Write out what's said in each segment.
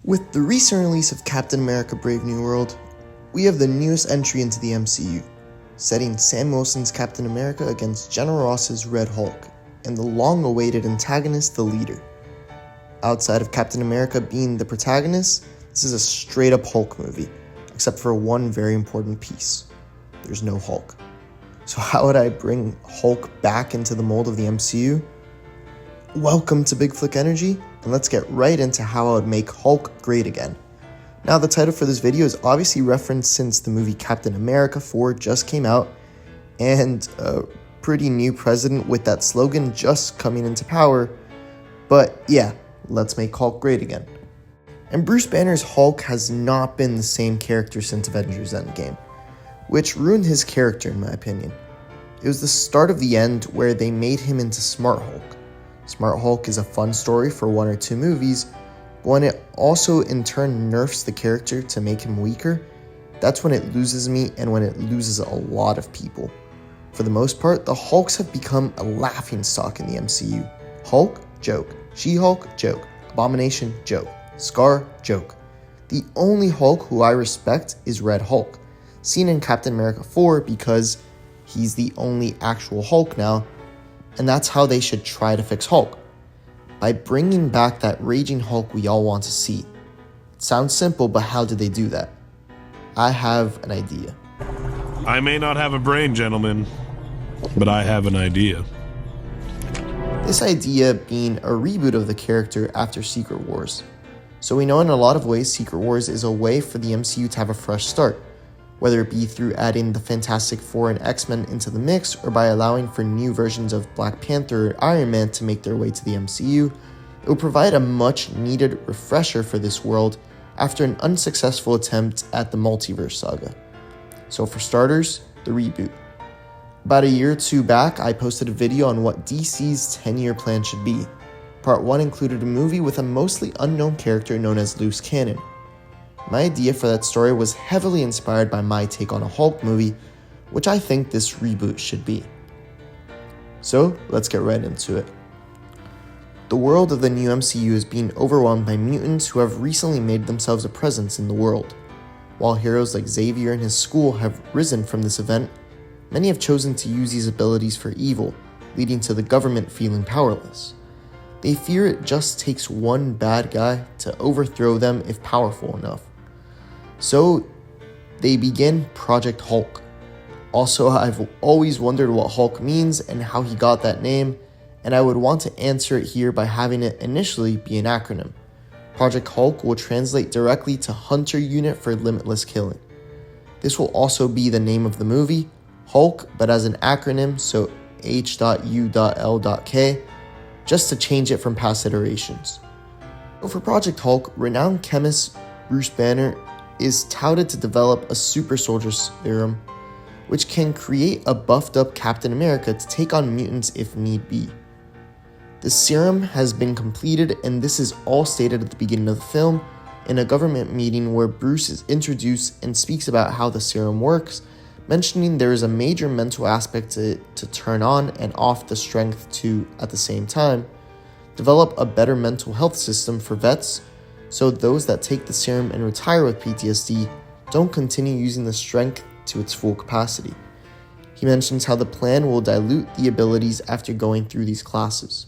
With the recent release of Captain America: Brave New World, we have the newest entry into the MCU, setting Sam Wilson's Captain America against General Ross's Red Hulk, and the long-awaited antagonist, the Leader. Outside of Captain America being the protagonist, this is a straight-up Hulk movie, except for one very important piece. There's no Hulk. So how would I bring Hulk back into the mold of the MCU? Welcome to Big Flick Energy, and let's get right into how I would make Hulk great again. Now, the title for this video is obviously referenced since the movie Captain America 4 just came out, and a pretty new president with that slogan just coming into power. But yeah, let's make Hulk great again. And Bruce Banner's Hulk has not been the same character since Avengers Endgame, which ruined his character in my opinion. It was the start of the end where they made him into Smart Hulk. Smart Hulk is a fun story for one or two movies, but when it also in turn nerfs the character to make him weaker, that's when it loses me and when it loses a lot of people. For the most part, the Hulks have become a laughingstock in the MCU. Hulk, joke. She-Hulk, joke. Abomination, joke. Scar, joke. The only Hulk who I respect is Red Hulk, seen in Captain America 4 because he's the only actual Hulk now, and that's how they should try to fix Hulk, by bringing back that raging Hulk we all want to see. It sounds simple, but how did they do that? I have an idea. I may not have a brain, gentlemen, but I have an idea. This idea being a reboot of the character after Secret Wars. So we know in a lot of ways Secret Wars is a way for the MCU to have a fresh start, whether it be through adding the Fantastic Four and X-Men into the mix or by allowing for new versions of Black Panther or Iron Man to make their way to the MCU. It will provide a much needed refresher for this world after an unsuccessful attempt at the multiverse saga. So for starters, the reboot. About a year or two back, I posted a video on what DC's 10-year plan should be. Part 1 included a movie with a mostly unknown character known as Loose Cannon. My idea for that story was heavily inspired by my take on a Hulk movie, which I think this reboot should be. So let's get right into it. The world of the new MCU is being overwhelmed by mutants who have recently made themselves a presence in the world. While heroes like Xavier and his school have risen from this event, many have chosen to use these abilities for evil, leading to the government feeling powerless. They fear it just takes one bad guy to overthrow them if powerful enough. So they begin Project Hulk. Also, I've always wondered what Hulk means and how he got that name, and I would want to answer it here by having it initially be an acronym. Project Hulk will translate directly to Hunter Unit for Limitless Killing. This will also be the name of the movie, Hulk, but as an acronym, so H.U.L.K, just to change it from past iterations. So for Project Hulk, renowned chemist Bruce Banner is touted to develop a super soldier serum, which can create a buffed up Captain America to take on mutants if need be. The serum has been completed, and this is all stated at the beginning of the film in a government meeting where Bruce is introduced and speaks about how the serum works, mentioning there is a major mental aspect to it to turn on and off the strength to, at the same time, develop a better mental health system for vets, so those that take the serum and retire with PTSD don't continue using the strength to its full capacity. He mentions how the plan will dilute the abilities after going through these classes.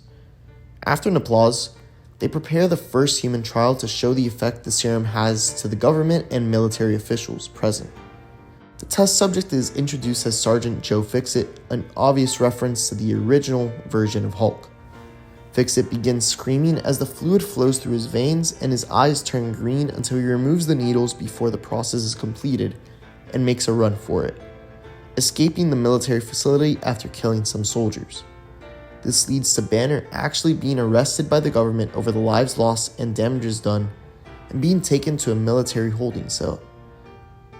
After an applause, they prepare the first human trial to show the effect the serum has to the government and military officials present. The test subject is introduced as Sergeant Joe Fixit, an obvious reference to the original version of Hulk. Fixit begins screaming as the fluid flows through his veins and his eyes turn green until he removes the needles before the process is completed and makes a run for it, escaping the military facility after killing some soldiers. This leads to Banner actually being arrested by the government over the lives lost and damages done and being taken to a military holding cell.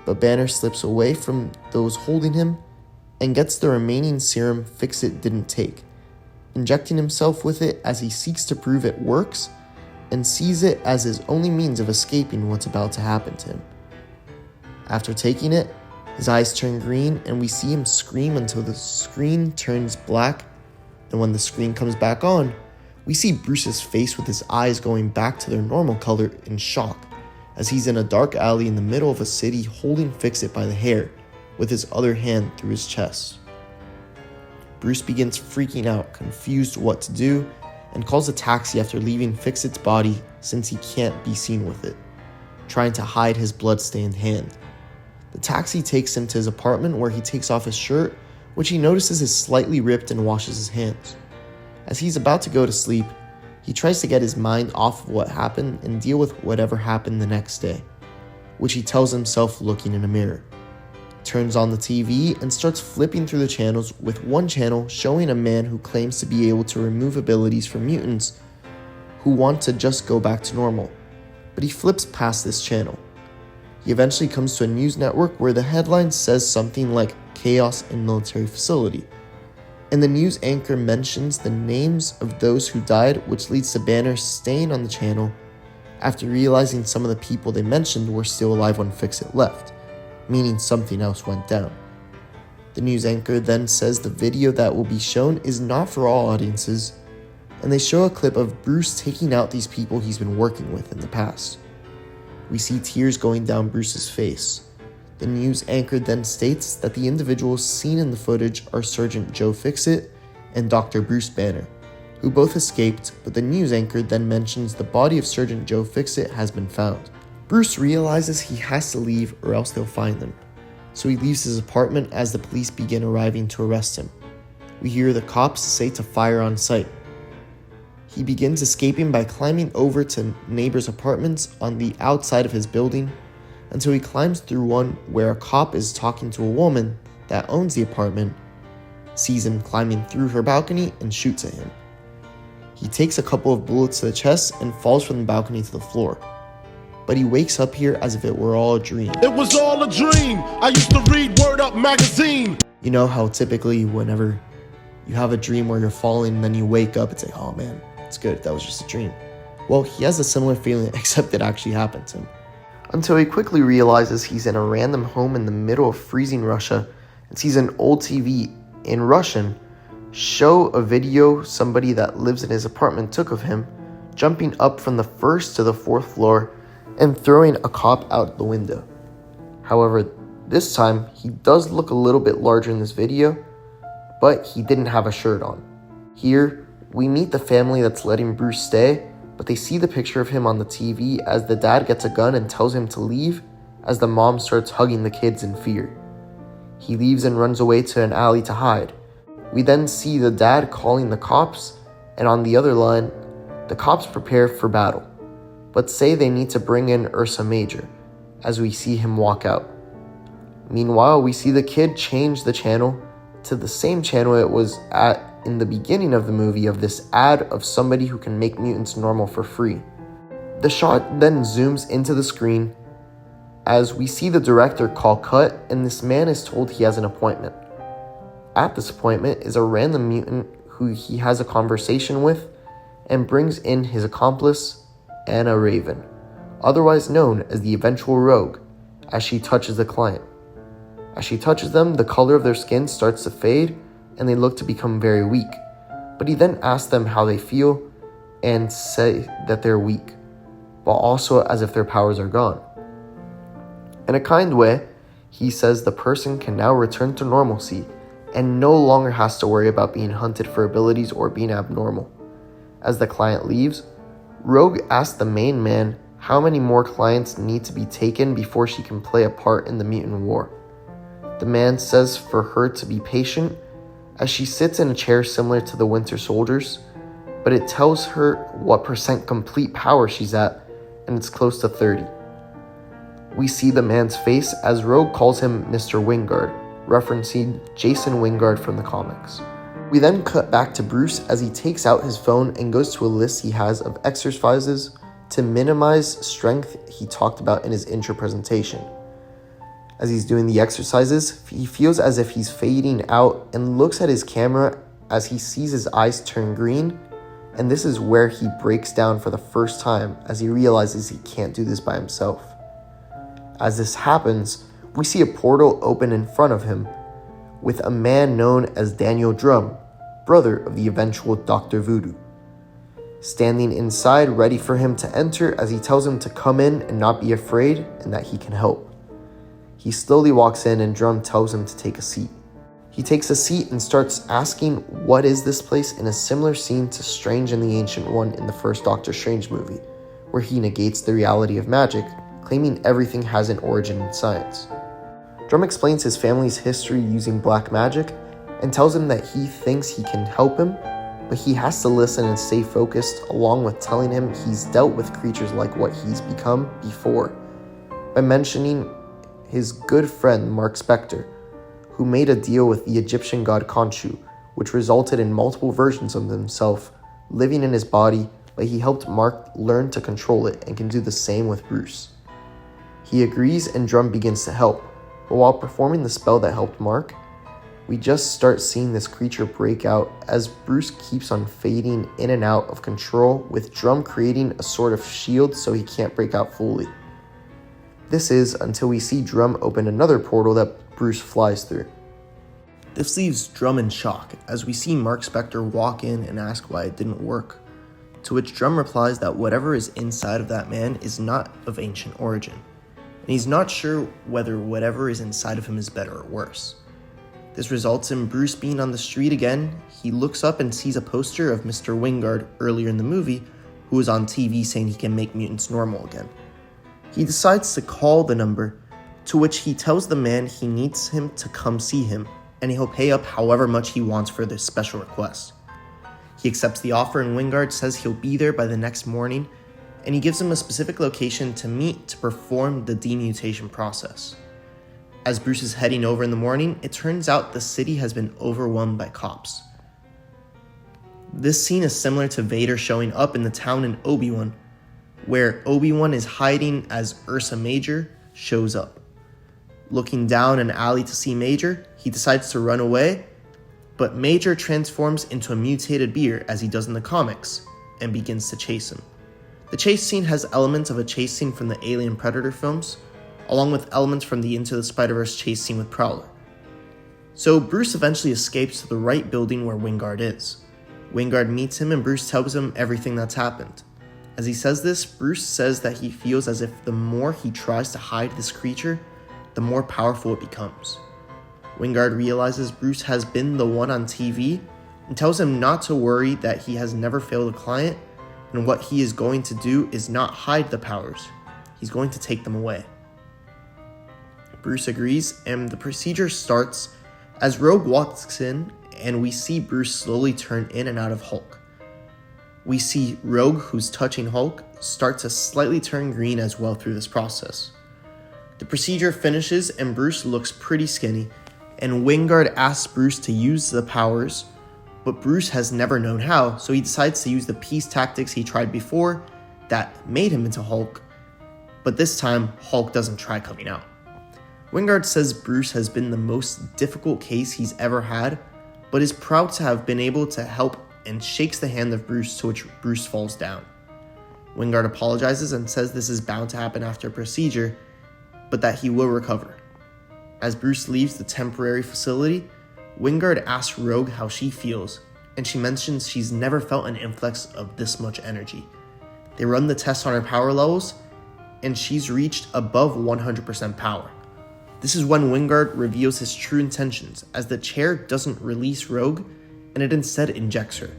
But Banner slips away from those holding him and gets the remaining serum Fixit didn't take, injecting himself with it as he seeks to prove it works and sees it as his only means of escaping what's about to happen to him. After taking it, his eyes turn green and we see him scream until the screen turns black, and when the screen comes back on, we see Bruce's face with his eyes going back to their normal color in shock. as he's in a dark alley in the middle of a city holding Fix-It by the hair with his other hand through his chest. Bruce begins freaking out, confused what to do, and calls a taxi after leaving Fix-It's body since he can't be seen with it, trying to hide his blood-stained hand. The taxi takes him to his apartment where he takes off his shirt, which he notices is slightly ripped, and washes his hands. As he's about to go to sleep, he tries to get his mind off of what happened and deal with whatever happened the next day, which he tells himself looking in a mirror. Turns on the TV and starts flipping through the channels, with one channel showing a man who claims to be able to remove abilities from mutants who want to just go back to normal, but he flips past this channel. He eventually comes to a news network where the headline says something like "Chaos in Military Facility," and the news anchor mentions the names of those who died, which leads to Banner staying on the channel after realizing some of the people they mentioned were still alive when Fix-It left, meaning something else went down. The news anchor then says the video that will be shown is not for all audiences, and they show a clip of Bruce taking out these people he's been working with in the past. We see tears going down Bruce's face. The news anchor then states that the individuals seen in the footage are Sergeant Joe Fix-It and Dr. Bruce Banner, who both escaped, but the news anchor then mentions the body of Sergeant Joe Fix-It has been found. Bruce realizes he has to leave or else they'll find him, so he leaves his apartment as the police begin arriving to arrest him. We hear the cops say to fire on sight. He begins escaping by climbing over to neighbors' apartments on the outside of his building until he climbs through one where a cop is talking to a woman that owns the apartment, sees him climbing through her balcony, and shoots at him. He takes a couple of bullets to the chest and falls from the balcony to the floor, but he wakes up here as if it were all a dream. It was all a dream. I used to read Word Up magazine. You know how typically whenever you have a dream where you're falling and then you wake up, it's like, oh man, it's good, that was just a dream. Well, he has a similar feeling, except it actually happened to him. Until he quickly realizes he's in a random home in the middle of freezing Russia and sees an old TV in Russian show a video somebody that lives in his apartment took of him jumping up from the first to the fourth floor and throwing a cop out the window. However, this time he does look a little bit larger in this video, but he didn't have a shirt on. Here, we meet the family that's letting Bruce stay, but they see the picture of him on the TV as the dad gets a gun and tells him to leave as the mom starts hugging the kids in fear. He leaves and runs away to an alley to hide. We then see the dad calling the cops, and on the other line, the cops prepare for battle, but say they need to bring in Ursa Major as we see him walk out. Meanwhile, we see the kid change the channel to the same channel it was at in the beginning of the movie of this ad of somebody who can make mutants normal for free. The shot then zooms into the screen as we see the director call cut, and this man is told he has an appointment. At this appointment is a random mutant who he has a conversation with and brings in his accomplice, Anna Raven, otherwise known as the eventual Rogue, as she touches the client. As she touches them, the color of their skin starts to fade and they look to become very weak, but he then asks them how they feel and say that they're weak, while also as if their powers are gone. In a kind way, he says the person can now return to normalcy and no longer has to worry about being hunted for abilities or being abnormal. As the client leaves, Rogue asks the main man how many more clients need to be taken before she can play a part in the mutant war. The man says for her to be patient as she sits in a chair similar to the Winter Soldiers, but it tells her what % complete power she's at, and it's close to 30. We see the man's face as Rogue calls him Mr. Wingard, referencing Jason Wingard from the comics. We then cut back to Bruce as he takes out his phone and goes to a list he has of exercises to minimize strength he talked about in his intro presentation. As he's doing the exercises, he feels as if he's fading out and looks at his camera as he sees his eyes turn green, and this is where he breaks down for the first time as he realizes he can't do this by himself. As this happens, we see a portal open in front of him with a man known as Daniel Drum, brother of the eventual Dr. Voodoo. standing inside ready for him to enter as he tells him to come in and not be afraid and that he can help. He slowly walks in and Drum tells him to take a seat. He takes a seat and starts asking what is this place in a similar scene to Strange and the Ancient One in the first Doctor Strange movie, where he negates the reality of magic, claiming everything has an origin in science. Drum explains his family's history using black magic and tells him that he thinks he can help him, but he has to listen and stay focused, along with telling him he's dealt with creatures like what he's become before, by mentioning his good friend Mark Spector, who made a deal with the Egyptian god Khonshu, which resulted in multiple versions of himself living in his body, but he helped Mark learn to control it and can do the same with Bruce. He agrees and Drum begins to help, but while performing the spell that helped Mark, we just start seeing this creature break out as Bruce keeps on fading in and out of control, with Drum creating a sort of shield so he can't break out fully. This is until we see Drum open another portal that Bruce flies through. This leaves Drum in shock as we see Mark Spector walk in and ask why it didn't work, to which Drum replies that whatever is inside of that man is not of ancient origin, and he's not sure whether whatever is inside of him is better or worse. This results in Bruce being on the street again. He looks up and sees a poster of Mr. Wingard earlier in the movie, who was on TV saying he can make mutants normal again. He decides to call the number, to which he tells the man he needs him to come see him, and he'll pay up however much he wants for this special request. He accepts the offer and Wingard says he'll be there by the next morning, and he gives him a specific location to meet to perform the demutation process. As Bruce is heading over in the morning, it turns out the city has been overwhelmed by cops. This scene is similar to Vader showing up in the town in Obi-Wan, where Obi-Wan is hiding as Ursa Major shows up. Looking down an alley to see Major, he decides to run away, but Major transforms into a mutated bear as he does in the comics, and begins to chase him. The chase scene has elements of a chase scene from the Alien Predator films, along with elements from the Into the Spider-Verse chase scene with Prowler. So Bruce eventually escapes to the right building where Wingard is. Wingard meets him and Bruce tells him everything that's happened. As he says this, Bruce says that he feels as if the more he tries to hide this creature, the more powerful it becomes. Wingard realizes Bruce has been the one on TV and tells him not to worry, that he has never failed a client, and what he is going to do is not hide the powers. He's going to take them away. Bruce agrees, and the procedure starts as Rogue walks in and we see Bruce slowly turn in and out of Hulk. We see Rogue, who's touching Hulk, start to slightly turn green as well through this process. The procedure finishes and Bruce looks pretty skinny, and Wingard asks Bruce to use the powers, but Bruce has never known how, so he decides to use the peace tactics he tried before that made him into Hulk, but this time Hulk doesn't try coming out. Wingard says Bruce has been the most difficult case he's ever had, but is proud to have been able to help, and shakes the hand of Bruce, to which Bruce falls down. Wingard apologizes and says this is bound to happen after a procedure, but that he will recover. As Bruce leaves the temporary facility, Wingard asks Rogue how she feels, and she mentions she's never felt an influx of this much energy. They run the test on her power levels, and she's reached above 100% power. This is when Wingard reveals his true intentions, as the chair doesn't release Rogue, and it instead injects her,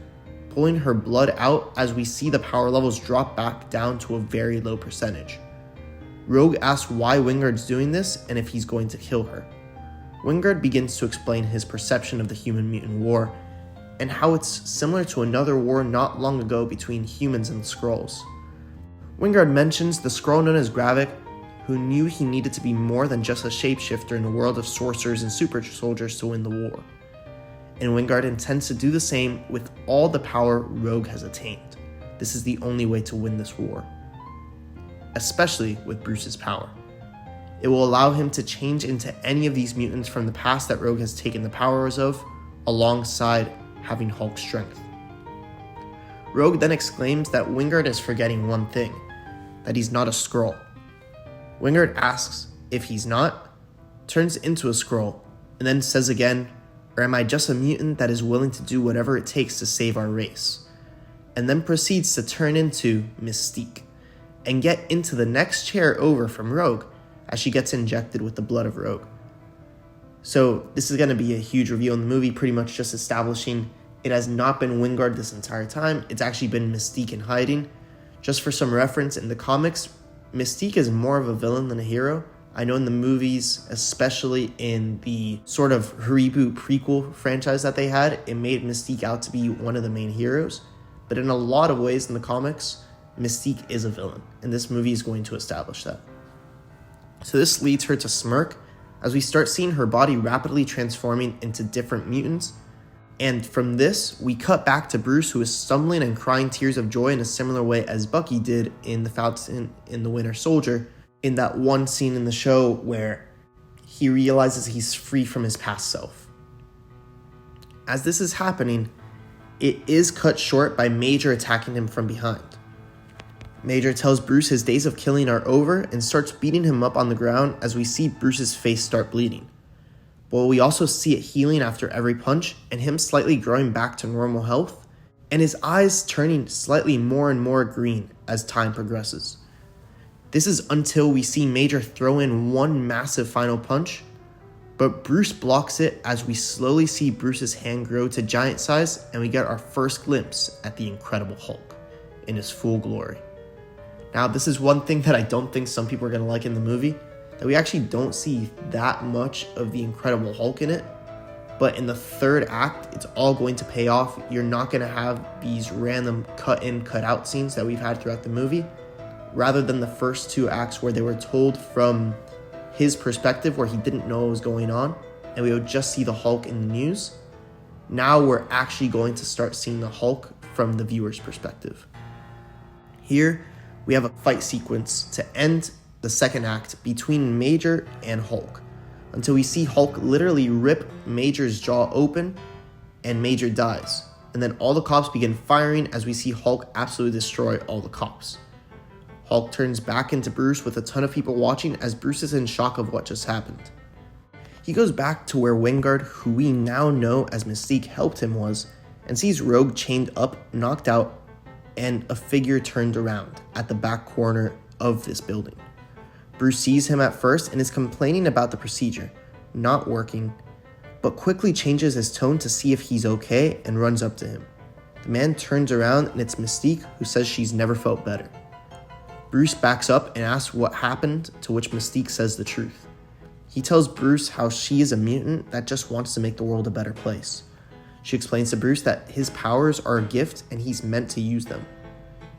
pulling her blood out as we see the power levels drop back down to a very low percentage. Rogue asks why Wingard's doing this and if he's going to kill her. Wingard begins to explain his perception of the Human-Mutant War, and how it's similar to another war not long ago between humans and Skrulls. Wingard mentions the Skrull known as Gravik, who knew he needed to be more than just a shapeshifter in a world of sorcerers and super soldiers to win the war. And Wingard intends to do the same with all the power Rogue has attained. This is the only way to win this war, especially with Bruce's power. It will allow him to change into any of these mutants from the past that Rogue has taken the powers of, alongside having Hulk strength. Rogue then exclaims that Wingard is forgetting one thing, that he's not a Skrull. Wingard asks if he's not, turns into a Skrull, and then says again, "Or am I just a mutant that is willing to do whatever it takes to save our race?" and then proceeds to turn into Mystique and get into the next chair over from Rogue as she gets injected with the blood of Rogue. So this is going to be a huge reveal in the movie, pretty much just establishing it has not been Wingard this entire time. It's actually been Mystique in hiding. Just for some reference, in the comics, Mystique is more of a villain than a hero. I know in the movies, especially in the sort of reboot prequel franchise that they had, it made Mystique out to be one of the main heroes. But in a lot of ways in the comics, Mystique is a villain, and this movie is going to establish that. So this leads her to smirk as we start seeing her body rapidly transforming into different mutants. And from this, we cut back to Bruce, who is stumbling and crying tears of joy in a similar way as Bucky did in The Falcon and the Winter Soldier, in that one scene in the show where he realizes he's free from his past self. As this is happening, it is cut short by Major attacking him from behind. Major tells Bruce his days of killing are over and starts beating him up on the ground as we see Bruce's face start bleeding. But we also see it healing after every punch and him slightly growing back to normal health, and his eyes turning slightly more and more green as time progresses. This is until we see Major throw in one massive final punch, but Bruce blocks it as we slowly see Bruce's hand grow to giant size and we get our first glimpse at the Incredible Hulk in his full glory. Now, this is one thing that I don't think some people are going to like in the movie, that we actually don't see that much of the Incredible Hulk in it. But in the third act, it's all going to pay off. You're not going to have these random cut in, cut out scenes that we've had throughout the movie. Rather than the first two acts where they were told from his perspective where he didn't know what was going on, and we would just see the Hulk in the news. Now we're actually going to start seeing the Hulk from the viewer's perspective. Here, we have a fight sequence to end the second act between Major and Hulk, until we see Hulk literally rip Major's jaw open and Major dies. And then all the cops begin firing as we see Hulk absolutely destroy all the cops. Hulk turns back into Bruce with a ton of people watching as Bruce is in shock of what just happened. He goes back to where Wingard, who we now know as Mystique, helped him was, and sees Rogue chained up, knocked out, and a figure turned around at the back corner of this building. Bruce sees him at first and is complaining about the procedure not working, but quickly changes his tone to see if he's okay and runs up to him. The man turns around and it's Mystique, who says she's never felt better. Bruce backs up and asks what happened, to which Mystique says the truth. He tells Bruce how she is a mutant that just wants to make the world a better place. She explains to Bruce that his powers are a gift and he's meant to use them.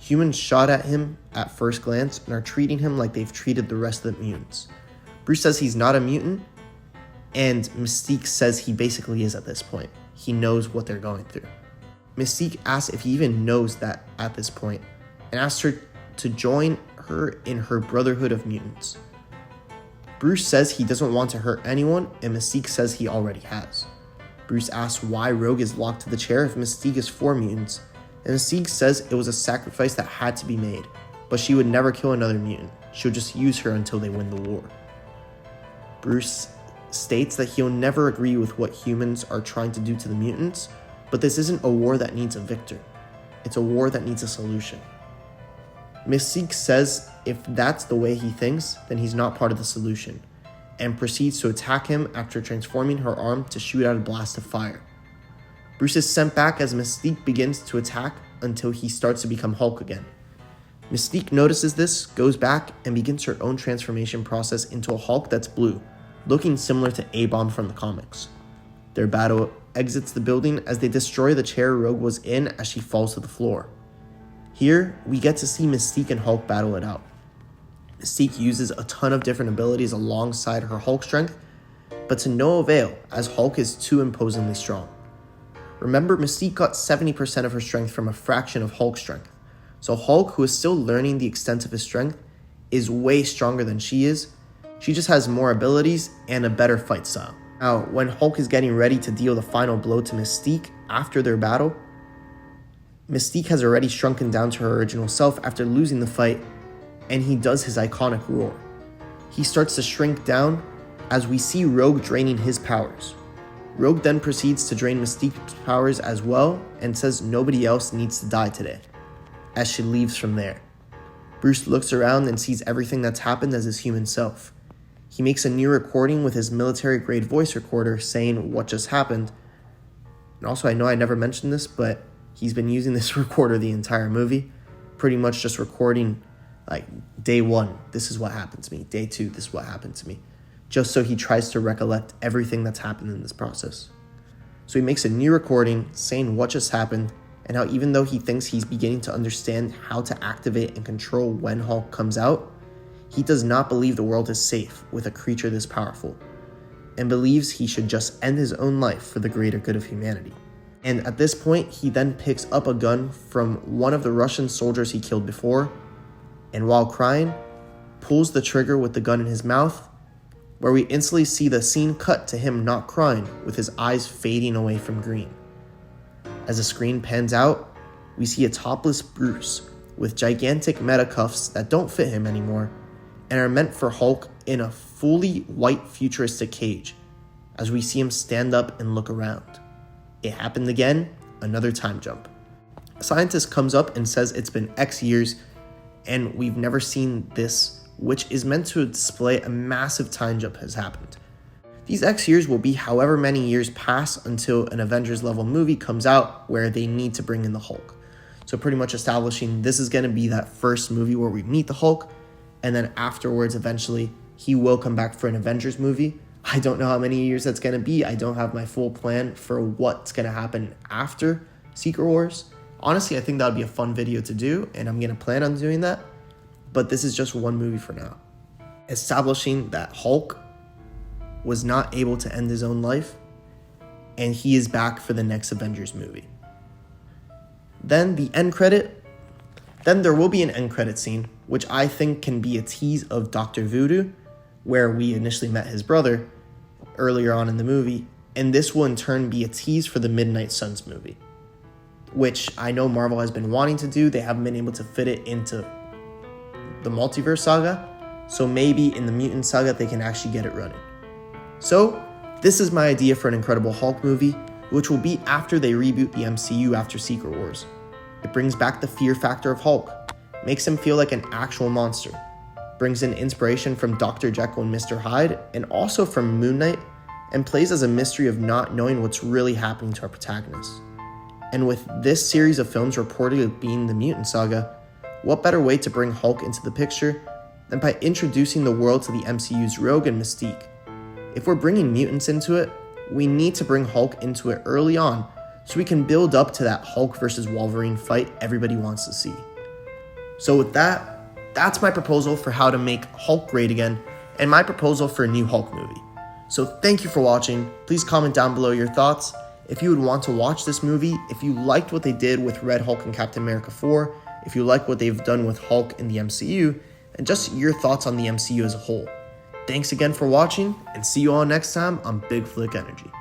Humans shot at him at first glance and are treating him like they've treated the rest of the mutants. Bruce says he's not a mutant, and Mystique says he basically is at this point. He knows what they're going through. Mystique asks if he even knows that at this point, and asks her to join her in her brotherhood of mutants. Bruce says he doesn't want to hurt anyone, and Mystique says he already has. Bruce asks why Rogue is locked to the chair if Mystique is for mutants, and Mystique says it was a sacrifice that had to be made, but she would never kill another mutant. She'll just use her until they win the war. Bruce states that he'll never agree with what humans are trying to do to the mutants, but this isn't a war that needs a victor. It's a war that needs a solution. Mystique says if that's the way he thinks, then he's not part of the solution, and proceeds to attack him after transforming her arm to shoot out a blast of fire. Bruce is sent back as Mystique begins to attack until he starts to become Hulk again. Mystique notices this, goes back, and begins her own transformation process into a Hulk that's blue, looking similar to A-Bomb from the comics. Their battle exits the building as they destroy the chair Rogue was in as she falls to the floor. Here, we get to see Mystique and Hulk battle it out. Mystique uses a ton of different abilities alongside her Hulk strength, but to no avail as Hulk is too imposingly strong. Remember, Mystique got 70% of her strength from a fraction of Hulk's strength, so Hulk, who is still learning the extent of his strength, is way stronger than she is. She just has more abilities and a better fight style. Now, when Hulk is getting ready to deal the final blow to Mystique after their battle, Mystique has already shrunken down to her original self after losing the fight, and he does his iconic roar. He starts to shrink down as we see Rogue draining his powers. Rogue then proceeds to drain Mystique's powers as well and says nobody else needs to die today, as she leaves from there. Bruce looks around and sees everything that's happened as his human self. He makes a new recording with his military-grade voice recorder saying what just happened. And also, I know I never mentioned this, but he's been using this recorder the entire movie, pretty much just recording like day 1, this is what happened to me. Day 2, this is what happened to me. Just so he tries to recollect everything that's happened in this process. So he makes a new recording saying what just happened and how even though he thinks he's beginning to understand how to activate and control when Hulk comes out, he does not believe the world is safe with a creature this powerful and believes he should just end his own life for the greater good of humanity. And at this point, he then picks up a gun from one of the Russian soldiers he killed before, and while crying, pulls the trigger with the gun in his mouth, where we instantly see the scene cut to him not crying with his eyes fading away from green. As the screen pans out, we see a topless Bruce with gigantic meta cuffs that don't fit him anymore and are meant for Hulk in a fully white futuristic cage, as we see him stand up and look around. It happened again, another time jump. A scientist comes up and says it's been X years and we've never seen this, which is meant to display a massive time jump has happened. These X years will be however many years pass until an Avengers level movie comes out where they need to bring in the Hulk. So pretty much establishing this is going to be that first movie where we meet the Hulk, and then afterwards eventually he will come back for an Avengers movie. I don't know how many years that's going to be. I don't have my full plan for what's going to happen after Secret Wars. Honestly, I think that would be a fun video to do, and I'm going to plan on doing that. But this is just one movie for now. Establishing that Hulk was not able to end his own life, and he is back for the next Avengers movie. Then the end credit. Then there will be an end credit scene, which I think can be a tease of Dr. Voodoo, where we initially met his brother earlier on in the movie, and this will in turn be a tease for the Midnight Suns movie, which I know Marvel has been wanting to do. They haven't been able to fit it into the multiverse saga, so maybe in the Mutant Saga they can actually get it running. So this is my idea for an Incredible Hulk movie, which will be after they reboot the MCU after Secret Wars. It brings back the fear factor of Hulk, makes him feel like an actual monster, brings in inspiration from Dr. Jekyll and Mr. Hyde, and also from Moon Knight, and plays as a mystery of not knowing what's really happening to our protagonist. And with this series of films reportedly being the Mutant Saga, what better way to bring Hulk into the picture than by introducing the world to the MCU's Rogue and Mystique? If we're bringing mutants into it, we need to bring Hulk into it early on so we can build up to that Hulk versus Wolverine fight everybody wants to see. So with that, that's my proposal for how to make Hulk great again and my proposal for a new Hulk movie. So thank you for watching. Please comment down below your thoughts. If you would want to watch this movie, if you liked what they did with Red Hulk and Captain America 4, if you like what they've done with Hulk in the MCU, and just your thoughts on the MCU as a whole. Thanks again for watching, and see you all next time on Big Flick Energy.